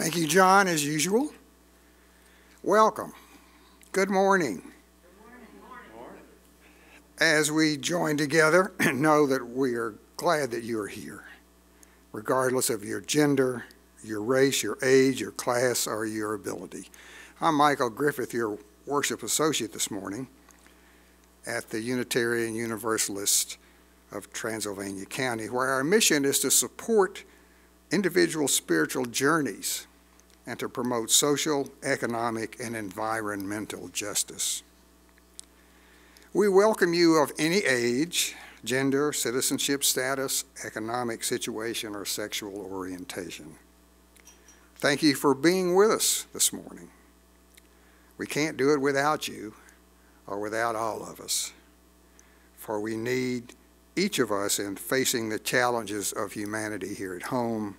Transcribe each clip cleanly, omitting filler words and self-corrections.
Thank you, John, as usual. Welcome. Good morning. Good morning. As we join together, know that we are glad that you are here, regardless of your gender, your race, your age, your class, or your ability. I'm Michael Griffith, your worship associate this morning at the Unitarian Universalist of Transylvania County, where our mission is to support individual spiritual journeys and to promote social, economic, and environmental justice. We welcome you of any age, gender, citizenship status, economic situation, or sexual orientation. Thank you for being with us this morning. We can't do it without you or without all of us, for we need each of us in facing the challenges of humanity here at home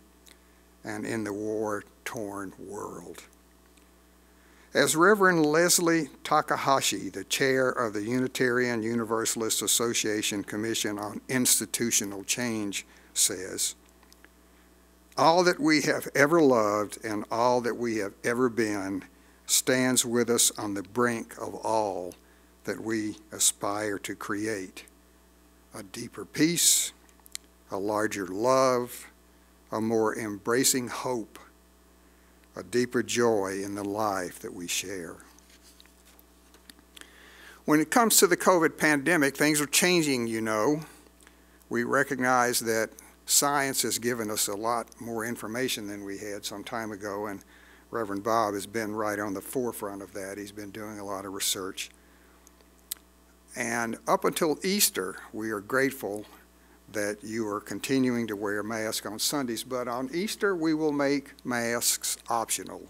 and in the war-torn world. As Reverend Leslie Takahashi, the chair of the Unitarian Universalist Association Commission on Institutional Change, says, "All that we have ever loved and all that we have ever been stands with us on the brink of all that we aspire to create. A deeper peace, a larger love, a more embracing hope, a deeper joy in the life that we share." When it comes to the COVID pandemic, things are changing, you know. We recognize that science has given us a lot more information than we had some time ago, and Reverend Bob has been right on the forefront of that. He's been doing a lot of research. And up until Easter, we are grateful that you are continuing to wear masks on Sundays, but on Easter we will make masks optional.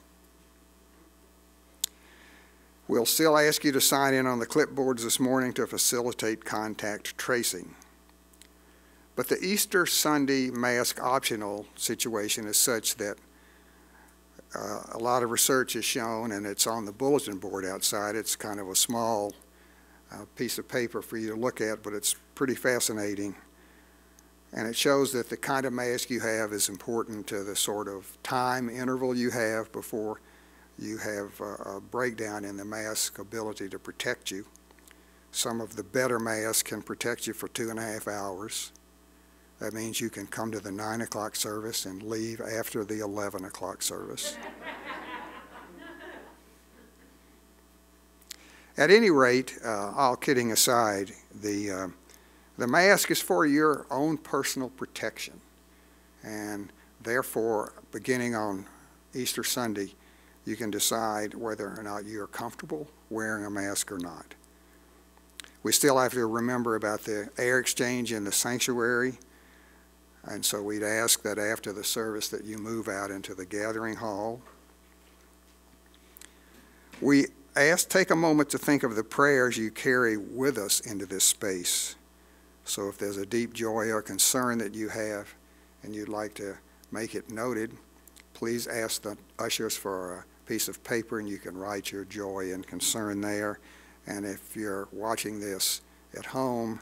We'll still ask you to sign in on the clipboards this morning to facilitate contact tracing. But the Easter Sunday mask optional situation is such that a lot of research is shown, and it's on the bulletin board outside. It's kind of a small piece of paper for you to look at, but it's pretty fascinating. And it shows that the kind of mask you have is important to the sort of time interval you have before you have a breakdown in the mask's ability to protect you. Some of the better masks can protect you for 2.5 hours. That means you can come to the 9 o'clock service and leave after the 11 o'clock service. At any rate, all kidding aside, the mask is for your own personal protection, and therefore, beginning on Easter Sunday, you can decide whether or not you're comfortable wearing a mask or not. We still have to remember about the air exchange in the sanctuary, and so we'd ask that after the service that you move out into the gathering hall. We take a moment to think of the prayers you carry with us into this space. So if there's a deep joy or concern that you have and you'd like to make it noted, please ask the ushers for a piece of paper and you can write your joy and concern there. And if you're watching this at home,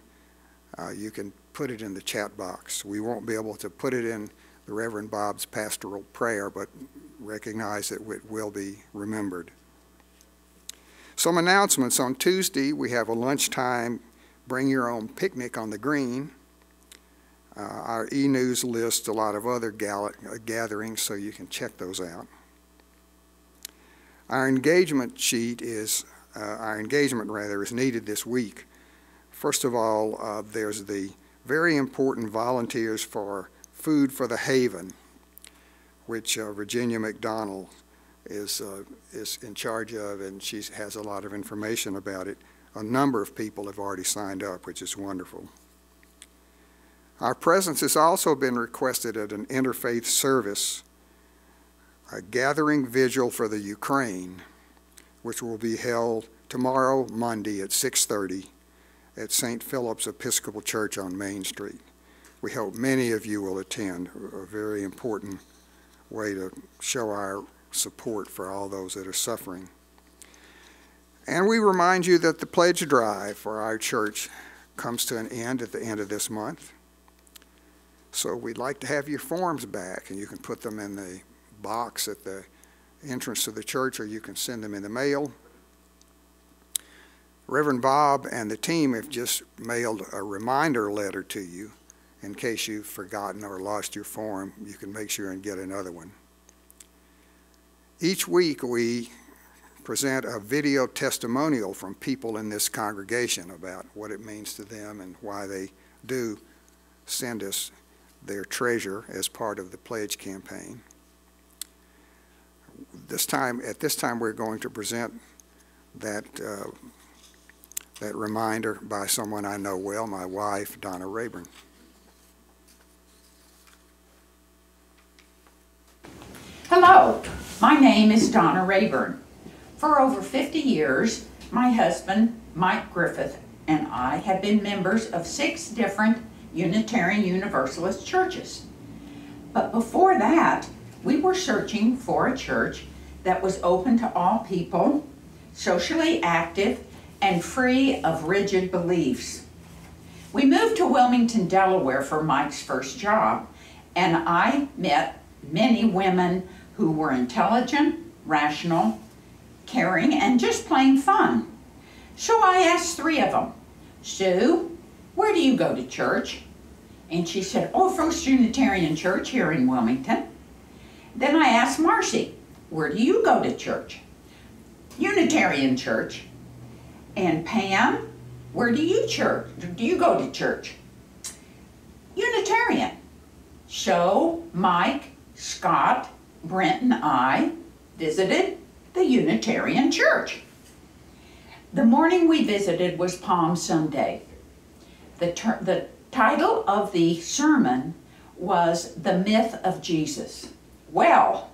you can put it in the chat box. We won't be able to put it in the Reverend Bob's pastoral prayer, but recognize that it will be remembered. Some announcements. On Tuesday, we have a lunchtime bring your own picnic on the green. Our e-news lists a lot of other gatherings, so you can check those out. Our engagement is needed this week. First of all, there's the very important volunteers for Food for the Haven, which Virginia McDonald is in charge of, and she has a lot of information about it. A number of people have already signed up, which is wonderful. Our presence has also been requested at an interfaith service, a gathering vigil for the Ukraine, which will be held tomorrow, Monday at 6:30 at St. Philip's Episcopal Church on Main Street. We hope many of you will attend, a very important way to show our support for all those that are suffering. And we remind you that the pledge drive for our church comes to an end at the end of this month. So we'd like to have your forms back, and you can put them in the box at the entrance to the church, or you can send them in the mail. Reverend Bob and the team have just mailed a reminder letter to you in case you've forgotten or lost your form. You can make sure and get another one. Each week we present a video testimonial from people in this congregation about what it means to them and why they do send us their treasure as part of the pledge campaign. At this time we're going to present that reminder by someone I know well, my wife, Donna Rayburn. Hello, my name is Donna Rayburn. For over 50 years, my husband, Mike Griffith, and I have been members of 6 different Unitarian Universalist churches. But before that, we were searching for a church that was open to all people, socially active, and free of rigid beliefs. We moved to Wilmington, Delaware for Mike's first job, and I met many women who were intelligent, rational, caring, and just plain fun. So I asked 3 of them, Sue, where do you go to church? And she said, oh, First Unitarian Church here in Wilmington. Then I asked Marcy, where do you go to church? Unitarian Church. And Pam, where do you go to church? Unitarian. So Mike, Scott, Brent, and I visited the Unitarian Church. The morning we visited was Palm Sunday. The title of the sermon was The Myth of Jesus. Well,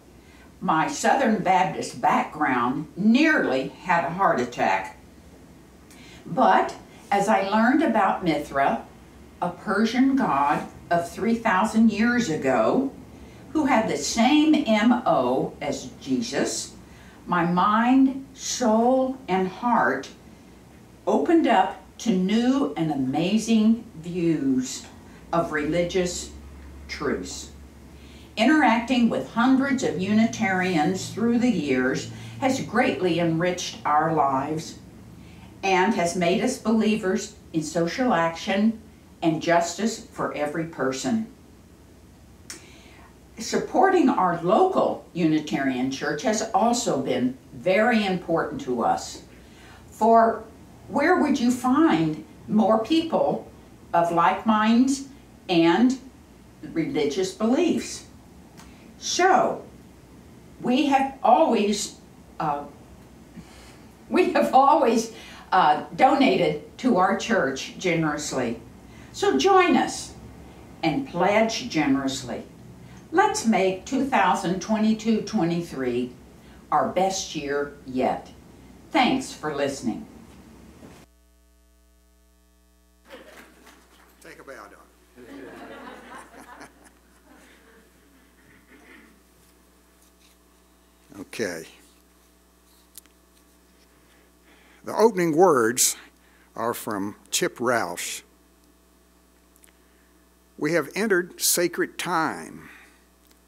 my Southern Baptist background nearly had a heart attack. But as I learned about Mithra, a Persian god of 3,000 years ago, who had the same M.O. as Jesus, my mind, soul, and heart opened up to new and amazing views of religious truths. Interacting with hundreds of Unitarians through the years has greatly enriched our lives and has made us believers in social action and justice for every person. Supporting our local Unitarian Church has also been very important to us. For where would you find more people of like minds and religious beliefs? So, we have always donated to our church generously. So join us and pledge generously. Let's make 2022-23 our best year yet. Thanks for listening. Take a bow, Don. Okay. The opening words are from Chip Roush. We have entered sacred time.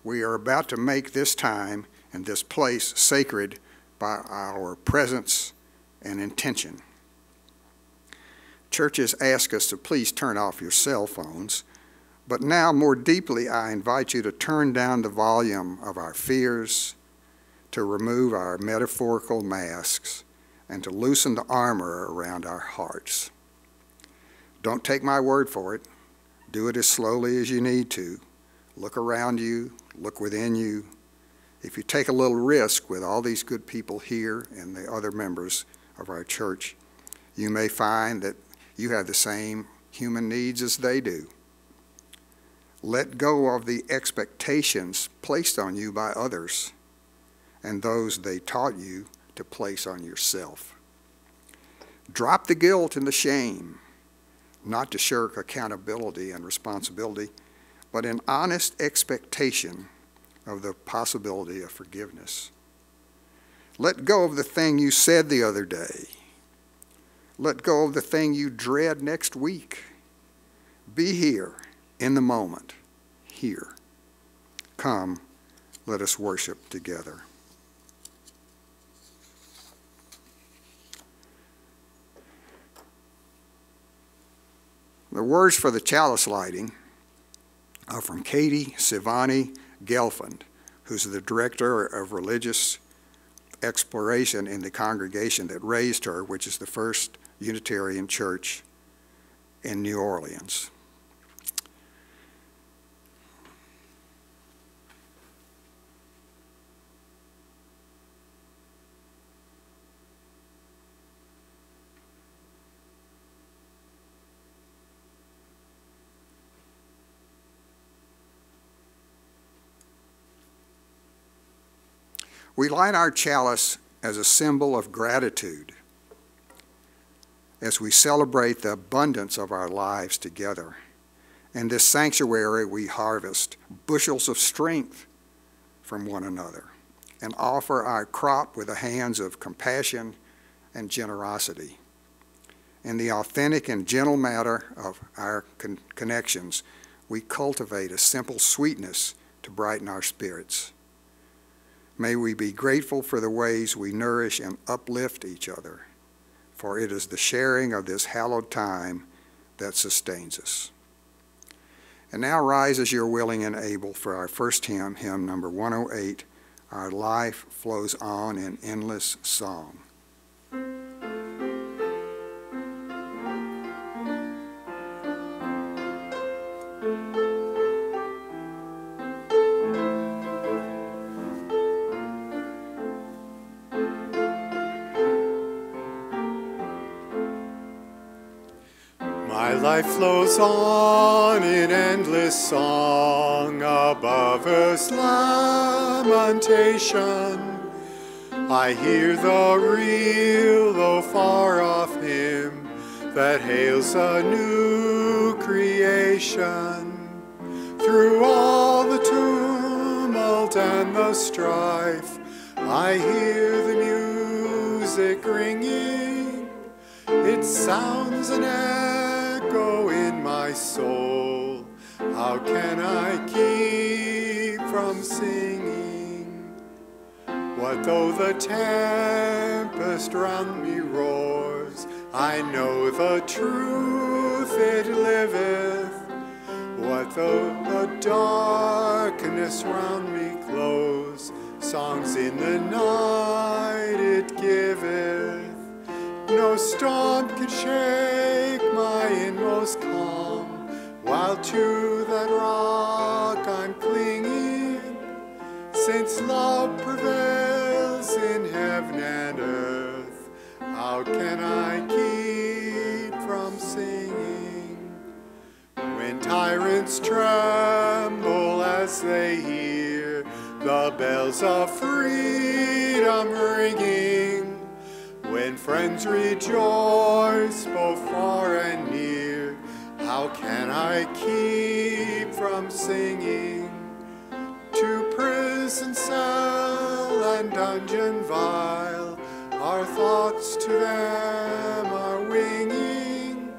We are about to make this time and this place sacred by our presence and intention. Churches ask us to please turn off your cell phones, but now more deeply I invite you to turn down the volume of our fears, to remove our metaphorical masks, and to loosen the armor around our hearts. Don't take my word for it. Do it as slowly as you need to. Look around you, look within you. If you take a little risk with all these good people here and the other members of our church, you may find that you have the same human needs as they do. Let go of the expectations placed on you by others and those they taught you to place on yourself. Drop the guilt and the shame, not to shirk accountability and responsibility, but an honest expectation of the possibility of forgiveness. Let go of the thing you said the other day. Let go of the thing you dread next week. Be here in the moment, here. Come, Let us worship together. The words for the chalice lighting are from Katie Sivani Gelfand, who's the director of religious exploration in the congregation that raised her, which is the First Unitarian Church in New Orleans. We light our chalice as a symbol of gratitude as we celebrate the abundance of our lives together. In this sanctuary, we harvest bushels of strength from one another and offer our crop with the hands of compassion and generosity. In the authentic and gentle matter of our connections, we cultivate a simple sweetness to brighten our spirits. May we be grateful for the ways we nourish and uplift each other, for it is the sharing of this hallowed time that sustains us. And now rise as you're willing and able for our first hymn, hymn number 108, Our Life Flows On in Endless Song. My life flows on in endless song above earth's lamentation. I hear the real, though far off hymn that hails a new creation. Through all the tumult and the strife, I hear the music ringing. It sounds an echo in my soul. How can I keep from singing? What though the tempest round me roars? I know the truth, it liveth. What though the darkness round me close? Songs in the night it giveth. No storm can shake my inmost calm, while to that rock I'm clinging. Since love prevails in heaven and earth, how can I keep from singing? When tyrants tremble as they hear the bells of freedom ringing, when friends rejoice both far and near, how can I keep from singing? To prison cell and dungeon vile, our thoughts to them are winging.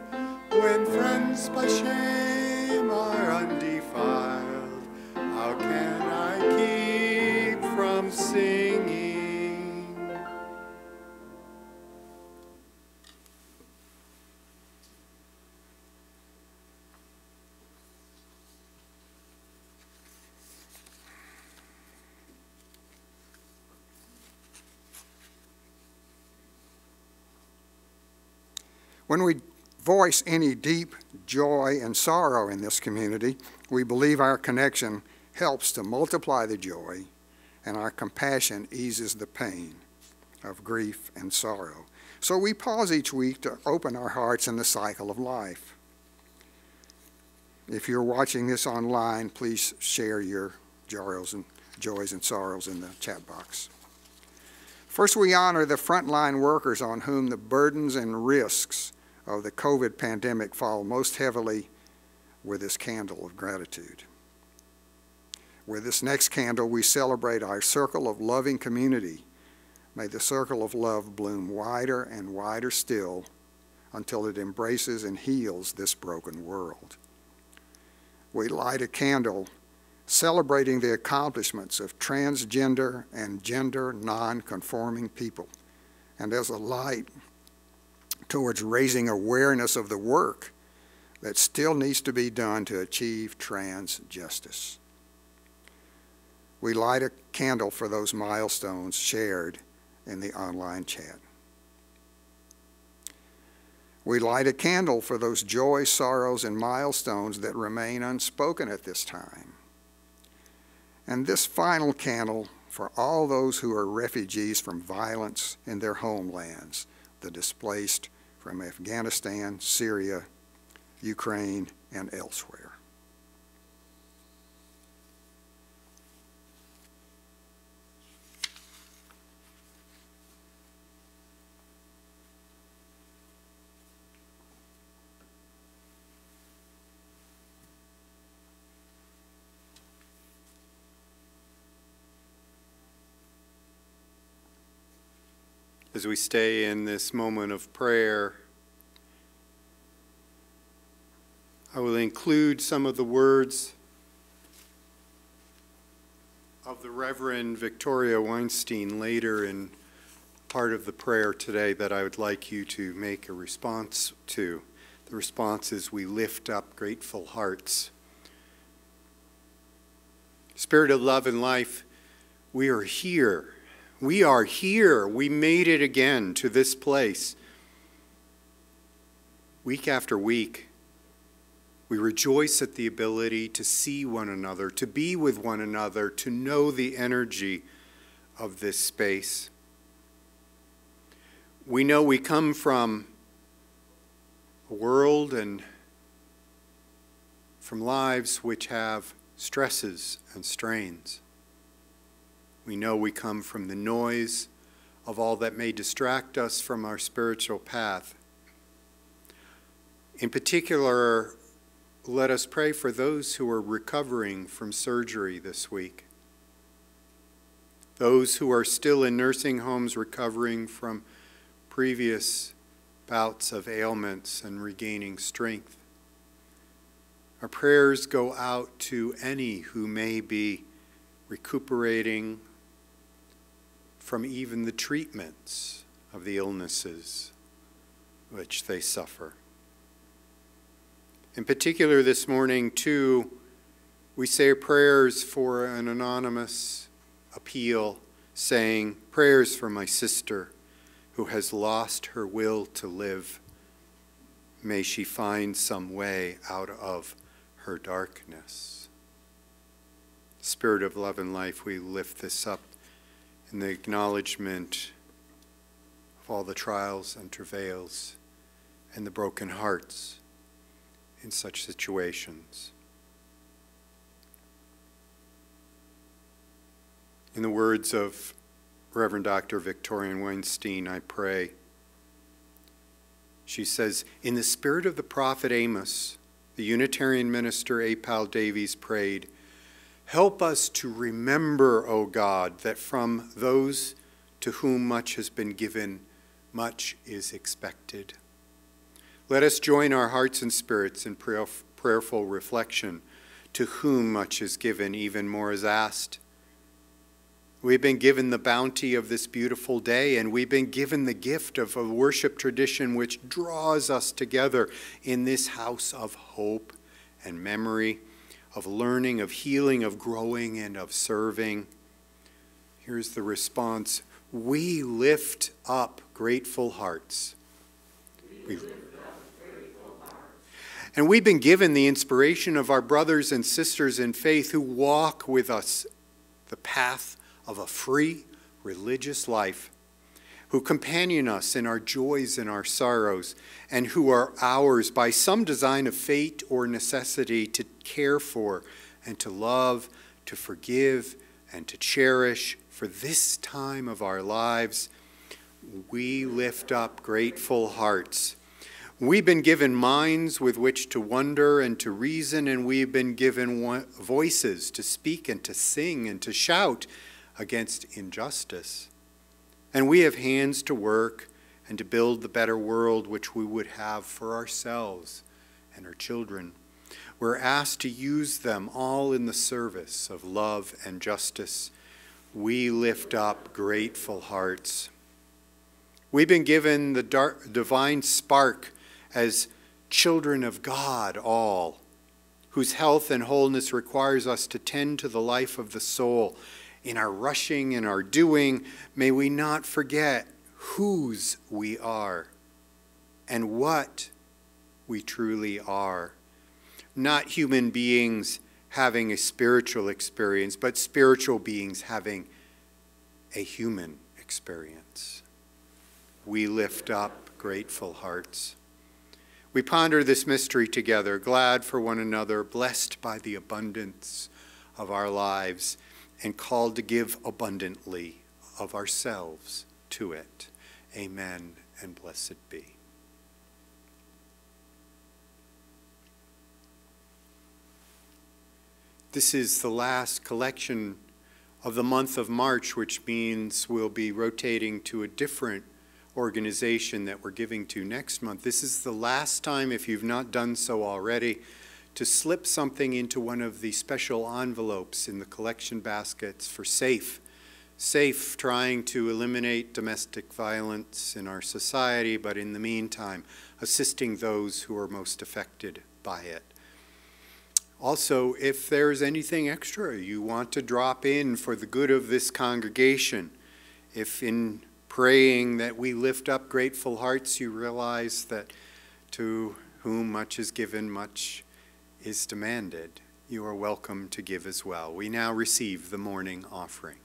When friends by shame are undefiled, how can I keep from singing? When we voice any deep joy and sorrow in this community, we believe our connection helps to multiply the joy, and our compassion eases the pain of grief and sorrow. So we pause each week to open our hearts in the cycle of life. If you're watching this online, please share your joys and sorrows in the chat box. First, we honor the frontline workers on whom the burdens and risks of the COVID pandemic fall most heavily with this candle of gratitude. With this next candle, we celebrate our circle of loving community. May the circle of love bloom wider and wider still until it embraces and heals this broken world. We light a candle celebrating the accomplishments of transgender and gender non-conforming people, and as a light towards raising awareness of the work that still needs to be done to achieve trans justice. We light a candle for those milestones shared in the online chat. We light a candle for those joys, sorrows, and milestones that remain unspoken at this time. And this final candle for all those who are refugees from violence in their homelands, the displaced from Afghanistan, Syria, Ukraine, and elsewhere. As we stay in this moment of prayer, I will include some of the words of the Reverend Victoria Weinstein later in part of the prayer today that I would like you to make a response to. The response is, we lift up grateful hearts. Spirit of love and life, we are here. We are here. We made it again to this place. Week after week, we rejoice at the ability to see one another, to be with one another, to know the energy of this space. We know we come from a world and from lives which have stresses and strains. We know we come from the noise of all that may distract us from our spiritual path. In particular, let us pray for those who are recovering from surgery this week. Those who are still in nursing homes recovering from previous bouts of ailments and regaining strength. Our prayers go out to any who may be recuperating from even the treatments of the illnesses which they suffer. In particular this morning, too, we say prayers for an anonymous appeal saying, prayers for my sister who has lost her will to live. May she find some way out of her darkness. Spirit of love and life, we lift this up in the acknowledgement of all the trials and travails and the broken hearts in such situations. In the words of Reverend Dr. Victoria Weinstein, I pray. She says, in the spirit of the prophet Amos, the Unitarian minister A. Powell Davies prayed, help us to remember, O God, that from those to whom much has been given, much is expected. Let us join our hearts and spirits in prayerful reflection. To whom much is given, even more is asked. We've been given the bounty of this beautiful day, and we've been given the gift of a worship tradition which draws us together in this house of hope and memory, of learning, of healing, of growing, and of serving. Here's the response. We lift up grateful hearts. And we've been given the inspiration of our brothers and sisters in faith who walk with us the path of a free religious life, who companion us in our joys and our sorrows, and who are ours by some design of fate or necessity to care for and to love, to forgive and to cherish for this time of our lives. We lift up grateful hearts. We've been given minds with which to wonder and to reason, and we've been given voices to speak and to sing and to shout against injustice. And we have hands to work and to build the better world which we would have for ourselves and our children. we're asked to use them all in the service of love and justice. We lift up grateful hearts. We've been given the divine spark as children of God all, whose health and wholeness requires us to tend to the life of the soul. In our rushing and our doing, may we not forget whose we are and what we truly are. Not human beings having a spiritual experience, but spiritual beings having a human experience. We lift up grateful hearts. We ponder this mystery together, glad for one another, blessed by the abundance of our lives, and called to give abundantly of ourselves to it. Amen, and blessed be. This is the last collection of the month of March, which means we'll be rotating to a different organization that we're giving to next month. This is the last time, if you've not done so already, to slip something into one of the special envelopes in the collection baskets for SAFE. SAFE, trying to eliminate domestic violence in our society, but in the meantime, assisting those who are most affected by it. Also, if there's anything extra you want to drop in for the good of this congregation, if in praying that we lift up grateful hearts, you realize that to whom much is given, much is demanded, you are welcome to give as well. We now receive the morning offering.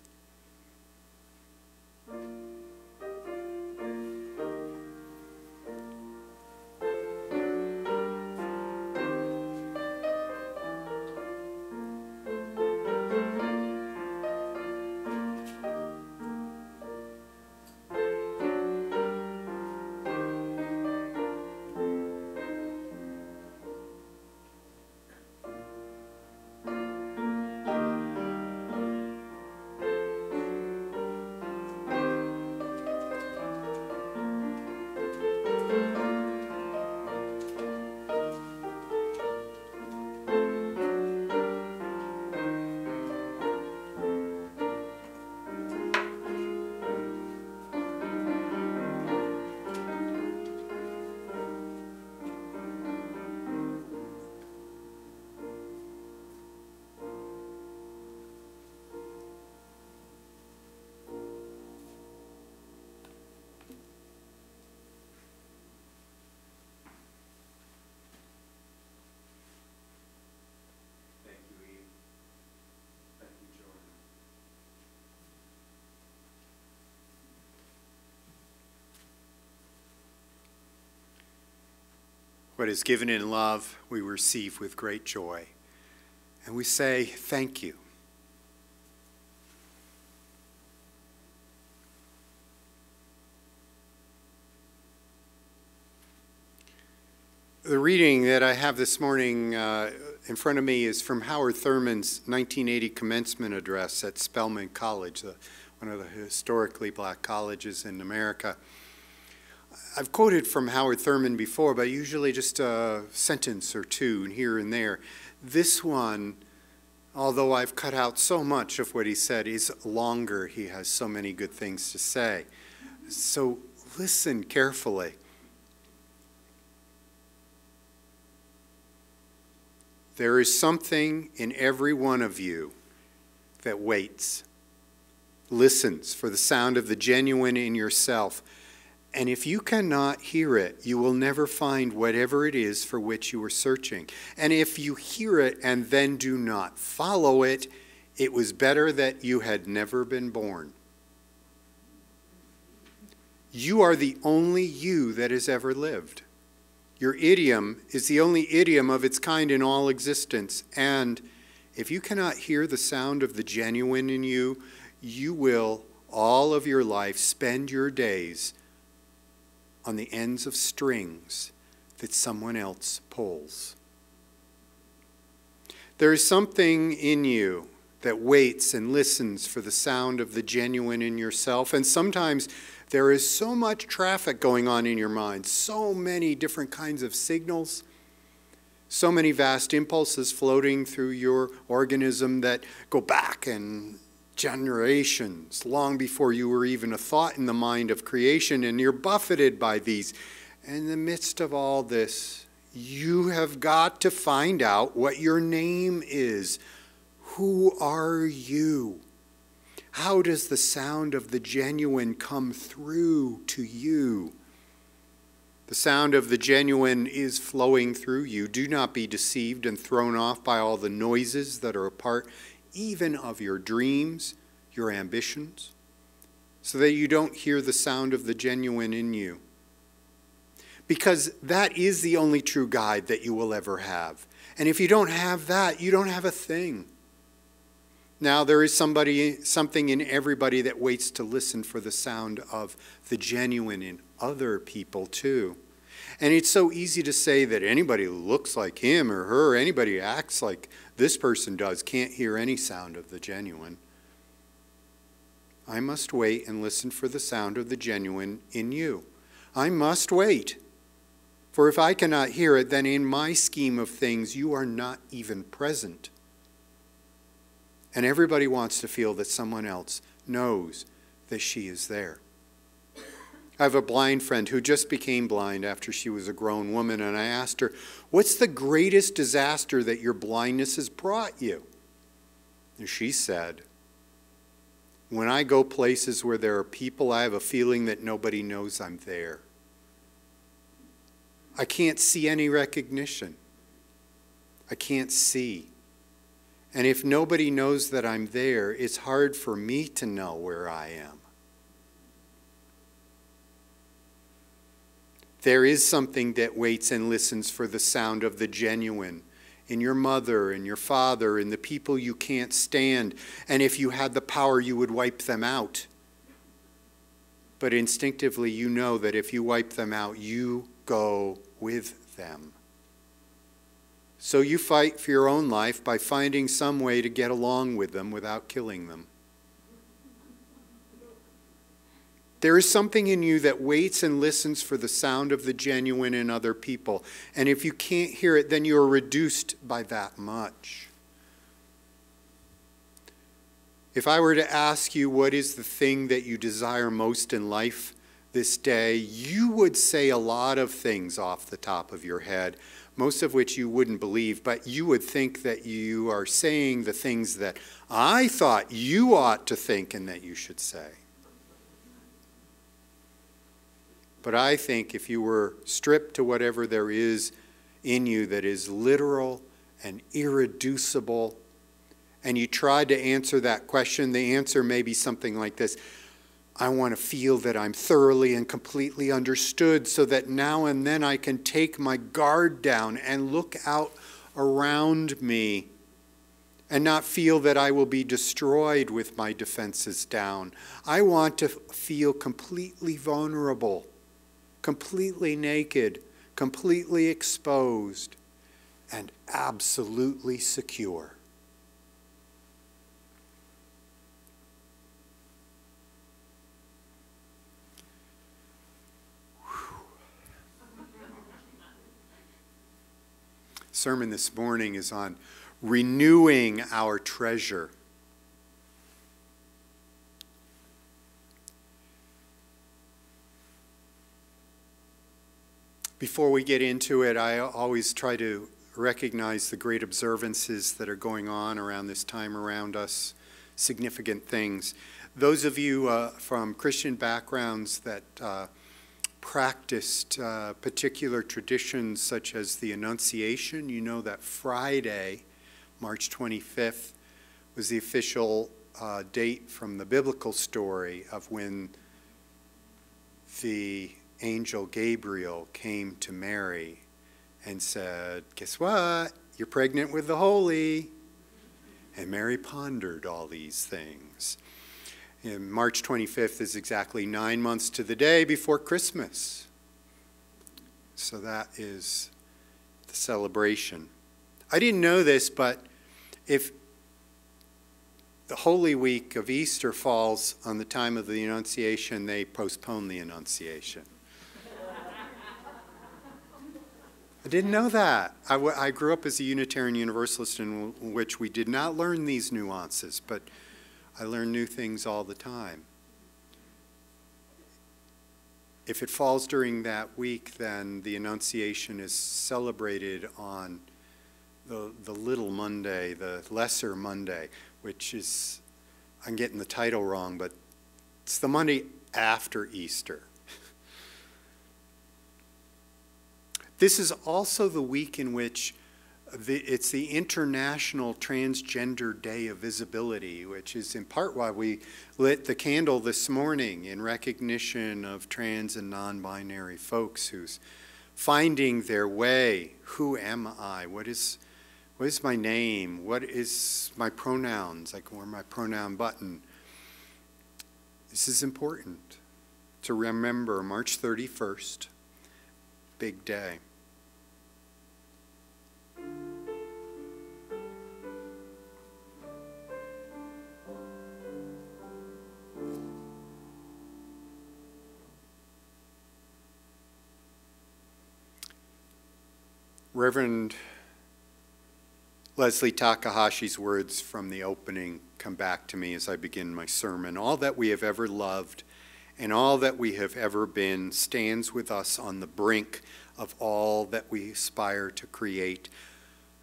What is given in love, we receive with great joy. And we say, thank you. The reading that I have this morning in front of me is from Howard Thurman's 1980 commencement address at Spelman College, one of the historically black colleges in America. I've quoted from Howard Thurman before, but usually just a sentence or two here and there. This one, although I've cut out so much of what he said, is longer. He has so many good things to say. So listen carefully. There is something in every one of you that waits, listens for the sound of the genuine in yourself. And if you cannot hear it, you will never find whatever it is for which you are searching. And if you hear it and then do not follow it, it was better that you had never been born. You are the only you that has ever lived. Your idiom is the only idiom of its kind in all existence. And if you cannot hear the sound of the genuine in you, you will, all of your life, spend your days on the ends of strings that someone else pulls. There is something in you that waits and listens for the sound of the genuine in yourself, and sometimes there is so much traffic going on in your mind, so many different kinds of signals, So many vast impulses floating through your organism that go back and generations, long before you were even a thought in the mind of creation, and you're buffeted by these. In the midst of all this, you have got to find out what your name is. Who are you? How does the sound of the genuine come through to you? The sound of the genuine is flowing through you. Do not be deceived and thrown off by all the noises that are a part even of your dreams, your ambitions, so that you don't hear the sound of the genuine in you. Because that is the only true guide that you will ever have. And if you don't have that, you don't have a thing. Now, there is something in everybody that waits to listen for the sound of the genuine in other people too. And it's so easy to say that anybody who looks like him or her, anybody who acts like this person does, can't hear any sound of the genuine. I must wait and listen for the sound of the genuine in you. I must wait. For if I cannot hear it, then in my scheme of things, you are not even present. And everybody wants to feel that someone else knows that she is there. I have a blind friend who just became blind after she was a grown woman, and I asked her, what's the greatest disaster that your blindness has brought you? And she said, when I go places where there are people, I have a feeling that nobody knows I'm there. I can't see any recognition. I can't see. And if nobody knows that I'm there, it's hard for me to know where I am. There is something that waits and listens for the sound of the genuine in your mother and your father and the people you can't stand. And if you had the power, you would wipe them out. But instinctively, you know that if you wipe them out, you go with them. So you fight for your own life by finding some way to get along with them without killing them. There is something in you that waits and listens for the sound of the genuine in other people. And if you can't hear it, then you are reduced by that much. If I were to ask you what is the thing that you desire most in life this day, you would say a lot of things off the top of your head, most of which you wouldn't believe, but you would think that you are saying the things that I thought you ought to think and that you should say. But I think if you were stripped to whatever there is in you that is literal and irreducible, and you tried to answer that question, the answer may be something like this: I want to feel that I'm thoroughly and completely understood so that now and then I can take my guard down and look out around me and not feel that I will be destroyed with my defenses down. I want to feel completely vulnerable, completely naked, completely exposed, and absolutely secure. Sermon this morning is on renewing our treasure. Before we get into it, I always try to recognize the great observances that are going on around this time around us, significant things. Those of you from Christian backgrounds that practiced particular traditions such as the Annunciation, you know that Friday, March 25th, was the official date from the biblical story of when the angel Gabriel came to Mary and said, guess what? You're pregnant with the Holy. And Mary pondered all these things. And March 25th is exactly 9 months to the day before Christmas. So that is the celebration. I didn't know this, but if the Holy Week of Easter falls on the time of the Annunciation, they postpone the Annunciation. I didn't know that. I grew up as a Unitarian Universalist in which we did not learn these nuances, but I learn new things all the time. If it falls during that week, then the Annunciation is celebrated on the Little Monday, the Lesser Monday, which is, I'm getting the title wrong, but it's the Monday after Easter. This is also the week in which it's the International Transgender Day of Visibility, which is in part why we lit the candle this morning in recognition of trans and non-binary folks who's finding their way. Who am I? What is my name? What is my pronouns? I can wear my pronoun button. This is important to remember. March 31st, big day. Reverend Leslie Takahashi's words from the opening come back to me as I begin my sermon. All that we have ever loved and all that we have ever been stands with us on the brink of all that we aspire to create.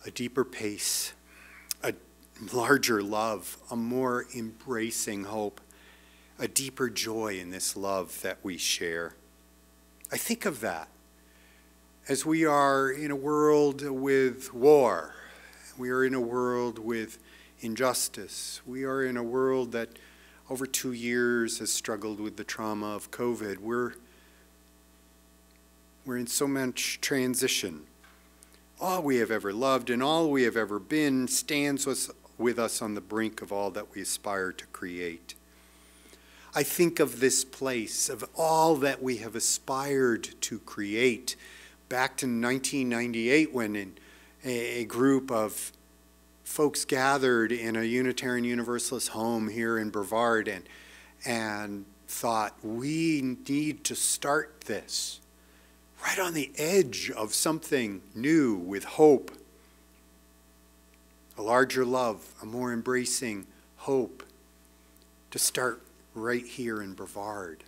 A deeper pace, a larger love, a more embracing hope, a deeper joy in this love that we share. I think of that as we are in a world with war. We are in a world with injustice. We are in a world that over 2 years has struggled with the trauma of COVID. We're in so much transition. All we have ever loved and all we have ever been stands with us on the brink of all that we aspire to create. I think of this place, of all that we have aspired to create, back to 1998 when a group of folks gathered in a Unitarian Universalist home here in Brevard and thought, we need to start this right on the edge of something new with hope, a larger love, a more embracing hope, to start right here in Brevard.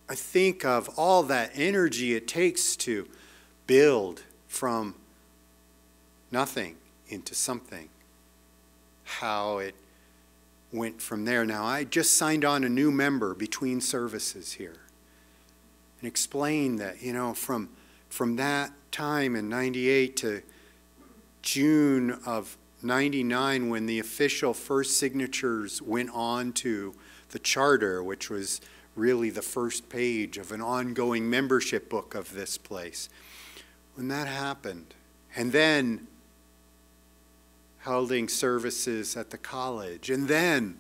I think of all that energy it takes to build from nothing into something, how it went from there. Now, I just signed on a new member between services here and explained that, you know, from that time in 98 to June of 99, when the official first signatures went on to the charter, which was really the first page of an ongoing membership book of this place. When that happened, and then holding services at the college, and then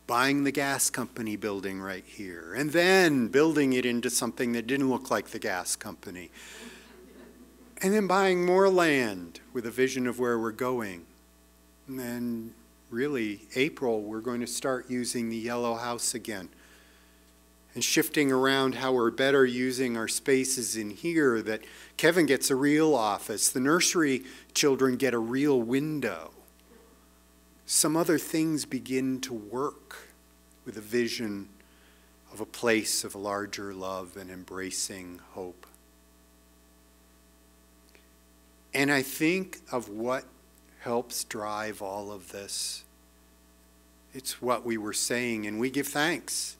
buying the gas company building right here, and then building it into something that didn't look like the gas company, and then buying more land with a vision of where we're going. And then really, April, we're going to start using the yellow house again, and shifting around how we're better using our spaces in here, that Kevin gets a real office, the nursery children get a real window. Some other things begin to work with a vision of a place of larger love and embracing hope. And I think of what helps drive all of this. It's what we were saying, and we give thanks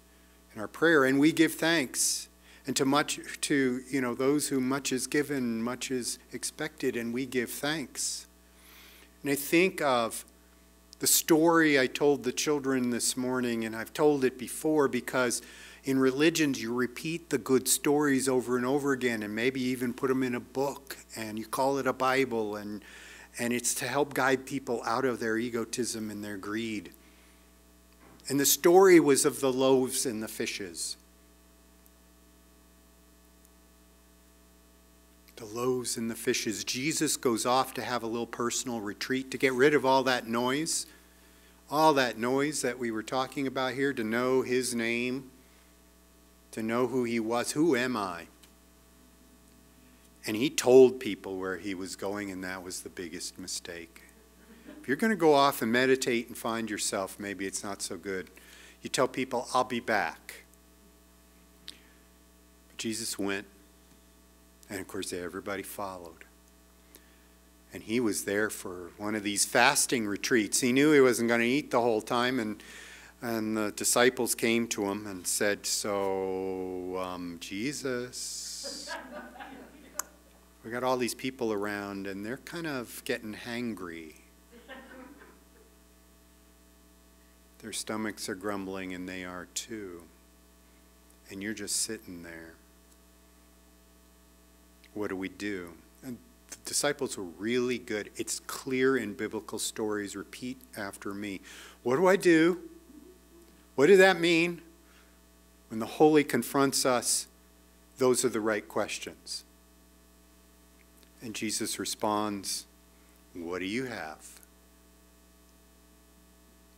in our prayer, and we give thanks, and to those who much is given, much is expected, and we give thanks. And I think of the story I told the children this morning, and I've told it before, because in religions you repeat the good stories over and over again, and maybe even put them in a book, and you call it a Bible, and it's to help guide people out of their egotism and their greed. And the story was of the loaves and the fishes. The loaves and the fishes. Jesus goes off to have a little personal retreat to get rid of all that noise that we were talking about here, to know his name, to know who he was. Who am I? And he told people where he was going, and that was the biggest mistake. If you're going to go off and meditate and find yourself, maybe it's not so good. You tell people, I'll be back. But Jesus went, and of course everybody followed. And he was there for one of these fasting retreats. He knew he wasn't going to eat the whole time, and the disciples came to him and said, so, Jesus, we got all these people around, and they're kind of getting hangry. Their stomachs are grumbling, and they are too. And you're just sitting there. What do we do? And the disciples were really good. It's clear in biblical stories. Repeat after me. What do I do? What does that mean? When the Holy confronts us, those are the right questions. And Jesus responds, what do you have?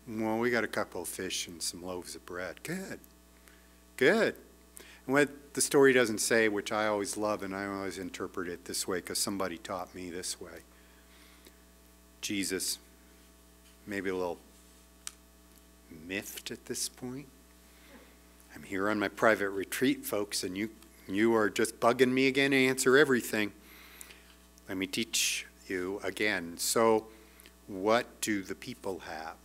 Well, we got a couple of fish and some loaves of bread. Good. Good. And what the story doesn't say, which I always love, and I always interpret it this way because somebody taught me this way. Jesus, maybe a little miffed at this point. I'm here on my private retreat, folks, and you are just bugging me again to answer everything. Let me teach you again. So, what do the people have?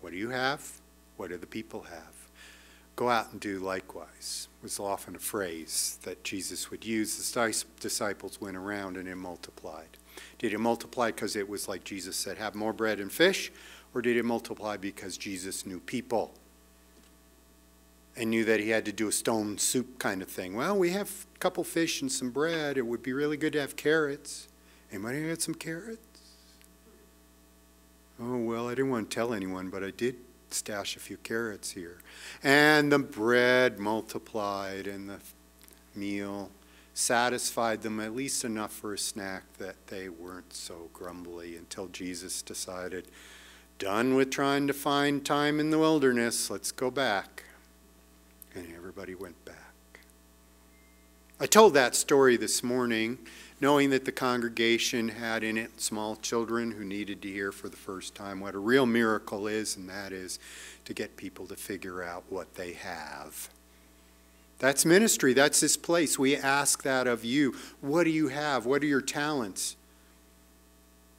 What do you have? What do the people have? Go out and do likewise was often a phrase that Jesus would use. The disciples went around and it multiplied. Did it multiply because it was like Jesus said, have more bread and fish? Or did it multiply because Jesus knew people and knew that he had to do a stone soup kind of thing? Well, we have a couple fish and some bread. It would be really good to have carrots. Anybody got some carrots? Oh, well, I didn't want to tell anyone, but I did stash a few carrots here. And the bread multiplied, and the meal satisfied them at least enough for a snack that they weren't so grumbly until Jesus decided, done with trying to find time in the wilderness, let's go back. And everybody went back. I told that story this morning, knowing that the congregation had in it small children who needed to hear for the first time what a real miracle is, and that is to get people to figure out what they have. That's ministry. That's this place. We ask that of you. What do you have? What are your talents?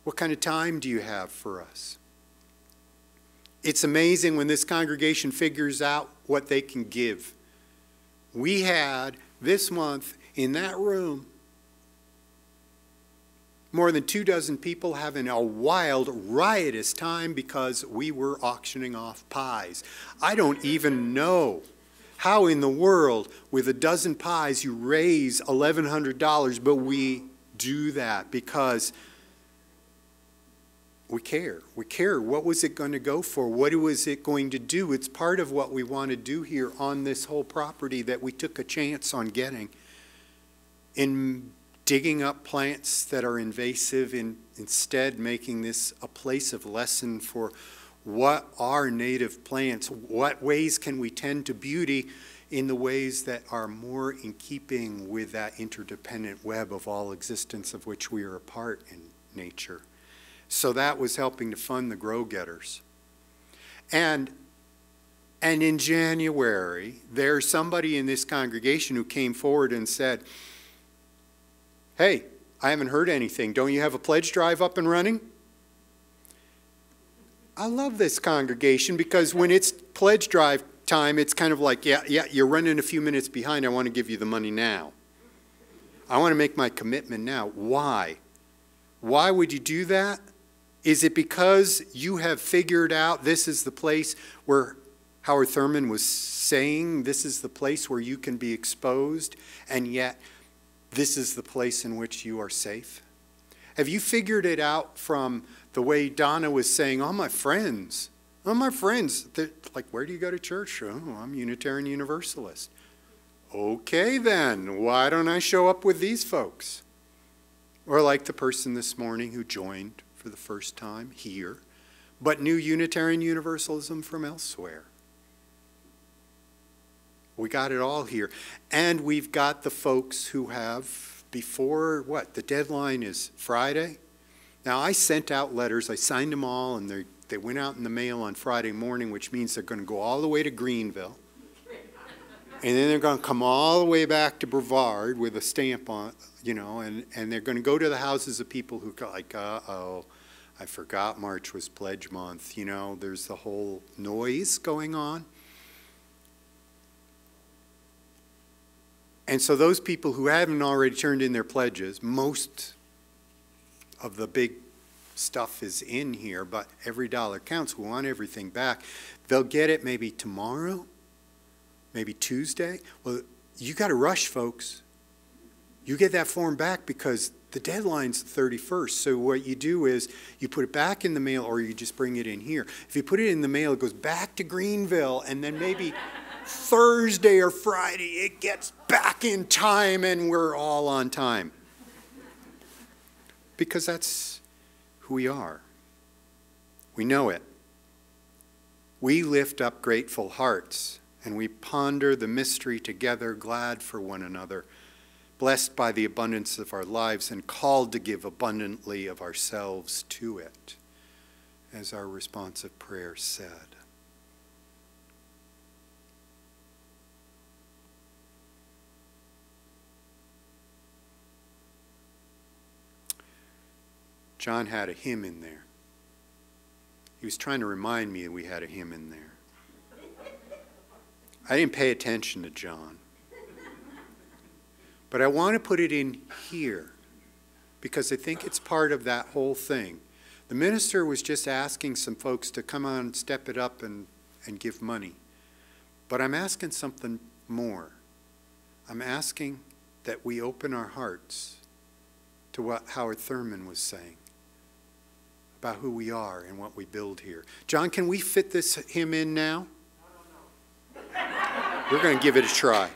What kind of time do you have for us? It's amazing when this congregation figures out what they can give. We had this month in that room more than 24 people having a wild, riotous time because we were auctioning off pies. I don't even know how in the world with a dozen pies you raise $1,100, but we do that because we care. We care. What was it going to go for? What was it going to do? It's part of what we want to do here on this whole property that we took a chance on getting. In digging up plants that are invasive, instead making this a place of lesson for what are native plants, what ways can we tend to beauty in the ways that are more in keeping with that interdependent web of all existence of which we are a part in nature. So that was helping to fund the Grow Getters. And in January, there's somebody in this congregation who came forward and said, hey, I haven't heard anything. Don't you have a pledge drive up and running? I love this congregation because when it's pledge drive time, it's kind of like, yeah, you're running a few minutes behind. I want to give you the money now. I want to make my commitment now. Why? Why would you do that? Is it because you have figured out this is the place where Howard Thurman was saying this is the place where you can be exposed, and yet this is the place in which you are safe? Have you figured it out from the way Donna was saying, all my friends, they're like, where do you go to church? Oh, I'm Unitarian Universalist. Okay then, why don't I show up with these folks? Or like the person this morning who joined for the first time here, but knew Unitarian Universalism from elsewhere. We got it all here. And we've got the folks who have before, the deadline is Friday? Now, I sent out letters, I signed them all, and they went out in the mail on Friday morning, which means they're going to go all the way to Greenville. And then they're going to come all the way back to Brevard with a stamp on, and they're going to go to the houses of people who go like, uh-oh, I forgot March was pledge month. There's the whole noise going on. And so those people who haven't already turned in their pledges, most of the big stuff is in here, but every dollar counts. We want everything back. They'll get it maybe tomorrow, maybe Tuesday. Well, you got to rush, folks. You get that form back because the deadline's the 31st. So what you do is you put it back in the mail or you just bring it in here. If you put it in the mail, it goes back to Greenville, and then maybe Thursday or Friday it gets back in time and we're all on time. Because that's who we are. We know it. We lift up grateful hearts and we ponder the mystery together, glad for one another, blessed by the abundance of our lives and called to give abundantly of ourselves to it, as our responsive prayer said. John had a hymn in there. He was trying to remind me that we had a hymn in there. I didn't pay attention to John. But I want to put it in here because I think it's part of that whole thing. The minister was just asking some folks to come on and step it up and give money. But I'm asking something more. I'm asking that we open our hearts to what Howard Thurman was saying about who we are and what we build here. John, can we fit this hymn in now? No. We're going to give it a try.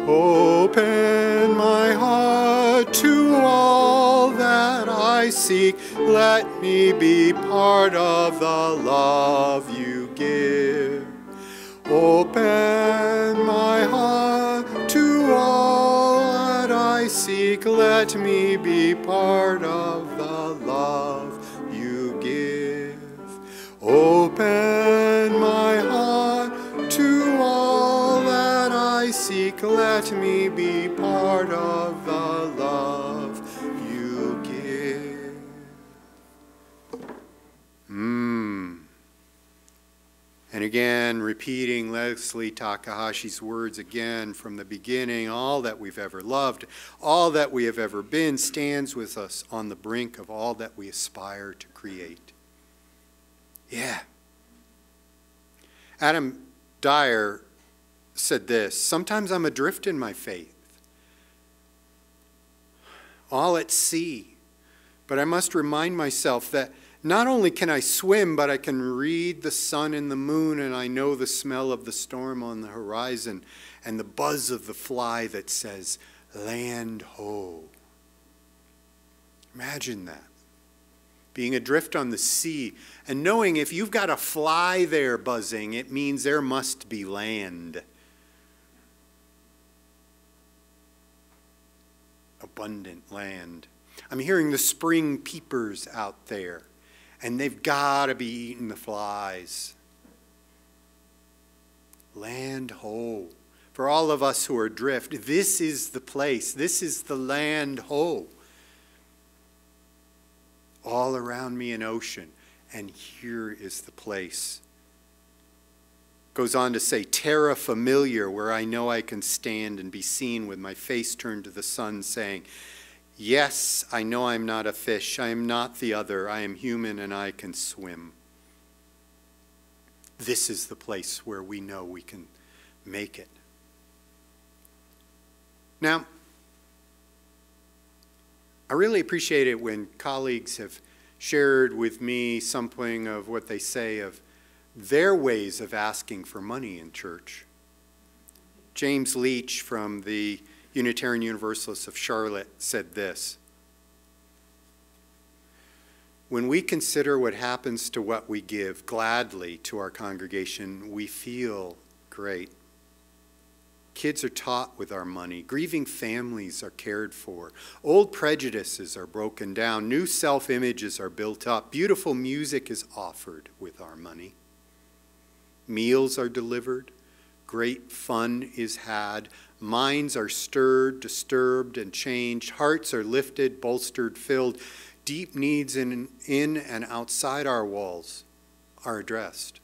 Open my heart to all that I seek. Let me be part of the love you give. Open my heart to all that I seek. Let me be part of the love you give. Open my heart to all that I seek. Let me be part of the love you give. And again, repeating Leslie Takahashi's words again from the beginning, all that we've ever loved, all that we have ever been, stands with us on the brink of all that we aspire to create. Yeah. Adam Dyer said this, sometimes I'm adrift in my faith, all at sea, but I must remind myself that not only can I swim, but I can read the sun and the moon, and I know the smell of the storm on the horizon and the buzz of the fly that says, land ho. Imagine that. Being adrift on the sea and knowing if you've got a fly there buzzing, it means there must be land. Abundant land. I'm hearing the spring peepers out there, and they've got to be eating the flies. Land ho. For all of us who are adrift, this is the place. This is the land ho. All around me an ocean, and here is the place. Goes on to say, terra familiar, where I know I can stand and be seen with my face turned to the sun, saying, yes, I know I'm not a fish. I am not the other. I am human and I can swim. This is the place where we know we can make it. Now, I really appreciate it when colleagues have shared with me something of what they say of their ways of asking for money in church. James Leach from the Unitarian Universalist of Charlotte, said this: "When we consider what happens to what we give gladly to our congregation, we feel great. Kids are taught with our money. Grieving families are cared for. Old prejudices are broken down. New self-images are built up. Beautiful music is offered with our money. Meals are delivered. Great fun is had. Minds are stirred, disturbed, and changed. Hearts are lifted, bolstered, filled. Deep needs in and outside our walls are addressed.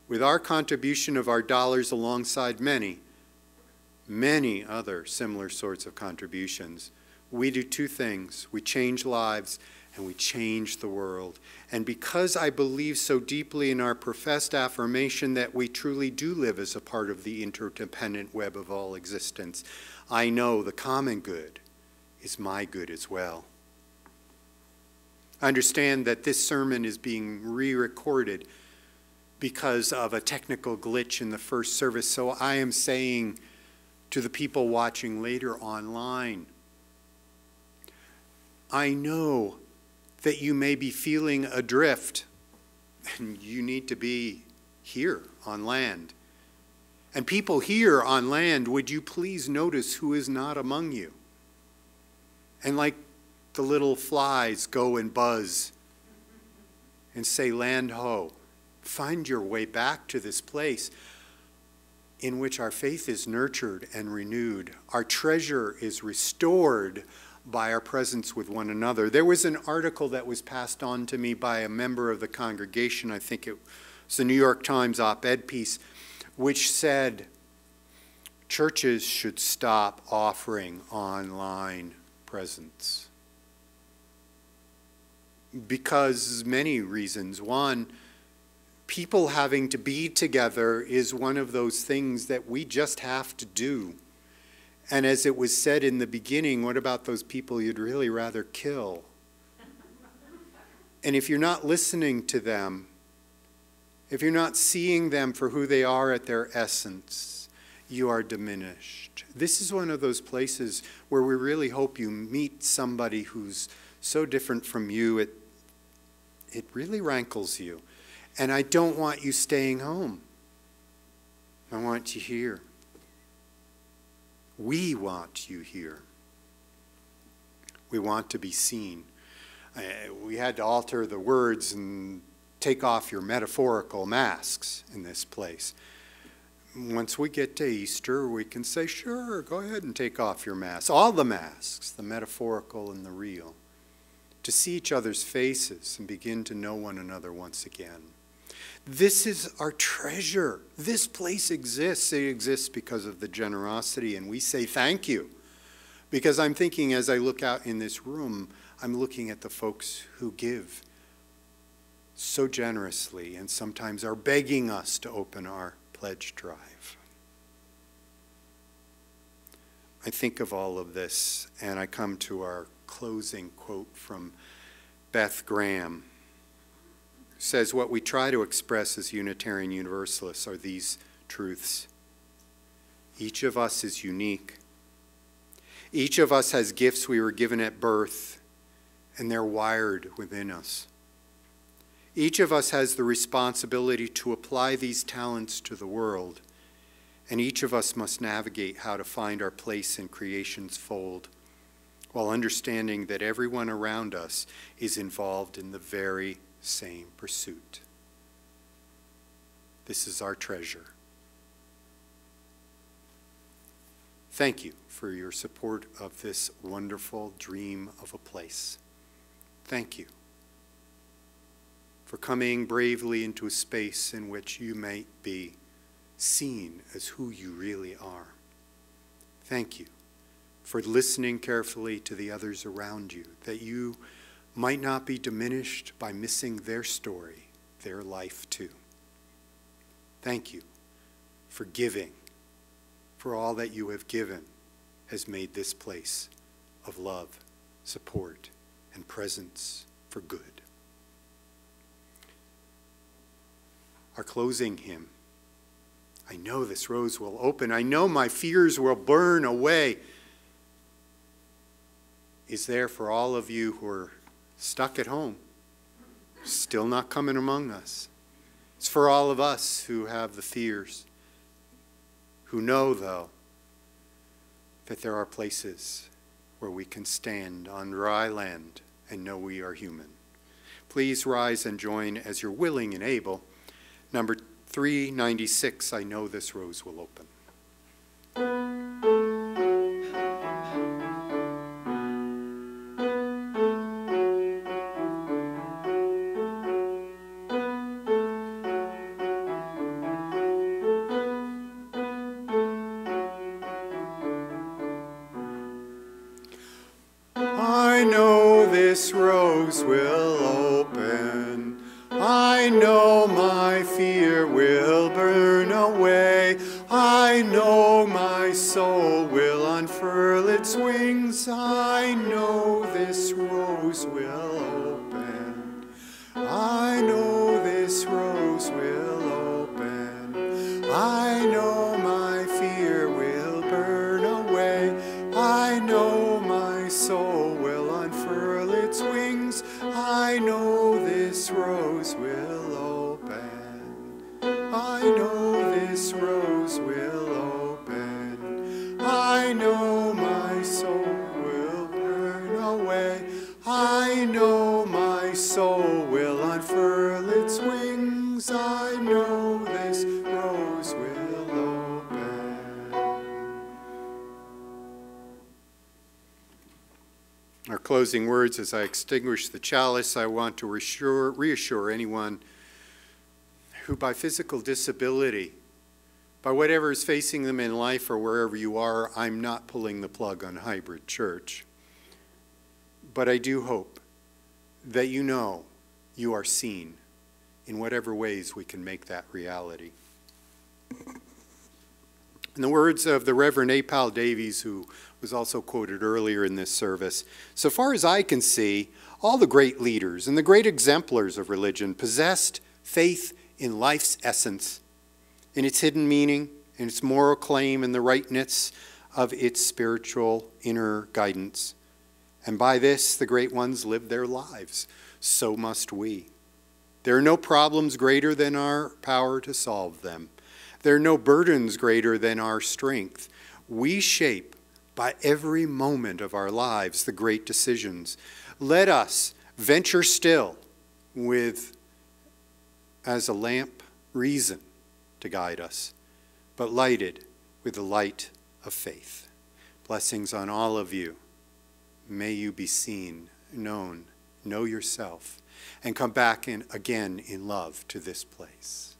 With our contribution of our dollars alongside many other similar sorts of contributions, we do two things. We change lives and we change the world. And because I believe so deeply in our professed affirmation that we truly do live as a part of the interdependent web of all existence, I know the common good is my good as well." I understand that this sermon is being re-recorded because of a technical glitch in the first service, so I am saying to the people watching later online, I know that you may be feeling adrift, and you need to be here on land. And people here on land, would you please notice who is not among you? And like the little flies, go and buzz and say, land ho. Find your way back to this place in which our faith is nurtured and renewed. Our treasure is restored by our presence with one another. There was an article that was passed on to me by a member of the congregation, I think it was the New York Times op-ed piece, which said churches should stop offering online presents. Because many reasons. One, people having to be together is one of those things that we just have to do. And as it was said in the beginning, what about those people you'd really rather kill? And if you're not listening to them, if you're not seeing them for who they are at their essence, you are diminished. This is one of those places where we really hope you meet somebody who's so different from you, it really rankles you. And I don't want you staying home. I want you here. We want you here. We want to be seen. We had to alter the words and take off your metaphorical masks in this place. Once we get to Easter, we can say, sure, go ahead and take off your masks. All the masks, the metaphorical and the real. To see each other's faces and begin to know one another once again. This is our treasure. This place exists. It exists because of the generosity, and we say thank you. Because I'm thinking as I look out in this room, I'm looking at the folks who give so generously and sometimes are begging us to open our pledge drive. I think of all of this, and I come to our closing quote from Beth Graham. Says what we try to express as Unitarian Universalists are these truths. Each of us is unique. Each of us has gifts we were given at birth, and they're wired within us. Each of us has the responsibility to apply these talents to the world, and each of us must navigate how to find our place in creation's fold, while understanding that everyone around us is involved in the very same pursuit. This is our treasure. Thank you for your support of this wonderful dream of a place. Thank you for coming bravely into a space in which you might be seen as who you really are. Thank you for listening carefully to the others around you, that you might not be diminished by missing their story, their life too. Thank you for giving, for all that you have given has made this place of love, support, and presence for good. Our closing hymn, I know this rose will open. I know my fears will burn away. Is there for all of you who are stuck at home, still not coming among us. It's for all of us who have the fears, who know, though, that there are places where we can stand on dry land and know we are human. Please rise and join as you're willing and able. Number 396, I know this rose will open. I know this rose will open. I know my fear will burn away. I know my soul will unfurl its wings. I know this rose will open. I know this rose will open. I know my fear will burn away. I know my soul will unfurl its wings. I know this rose will open. I know this rose will open. I know my soul will burn away. I know my soul will unfurl its wings. I know this rose will open. Our closing words as I extinguish the chalice, I want to reassure anyone who by physical disability, by whatever is facing them in life or wherever you are, I'm not pulling the plug on hybrid church. But I do hope that you know you are seen in whatever ways we can make that reality. In the words of the Reverend A. Powell Davies, who was also quoted earlier in this service, so far as I can see, all the great leaders and the great exemplars of religion possessed faith in life's essence, in its hidden meaning, in its moral claim, and the rightness of its spiritual inner guidance. And by this, the great ones lived their lives. So must we. There are no problems greater than our power to solve them. There are no burdens greater than our strength. We shape by every moment of our lives the great decisions. Let us venture still with, as a lamp, reason to guide us, but lighted with the light of faith. Blessings on all of you. May you be seen, known, know yourself, and come back again in love to this place.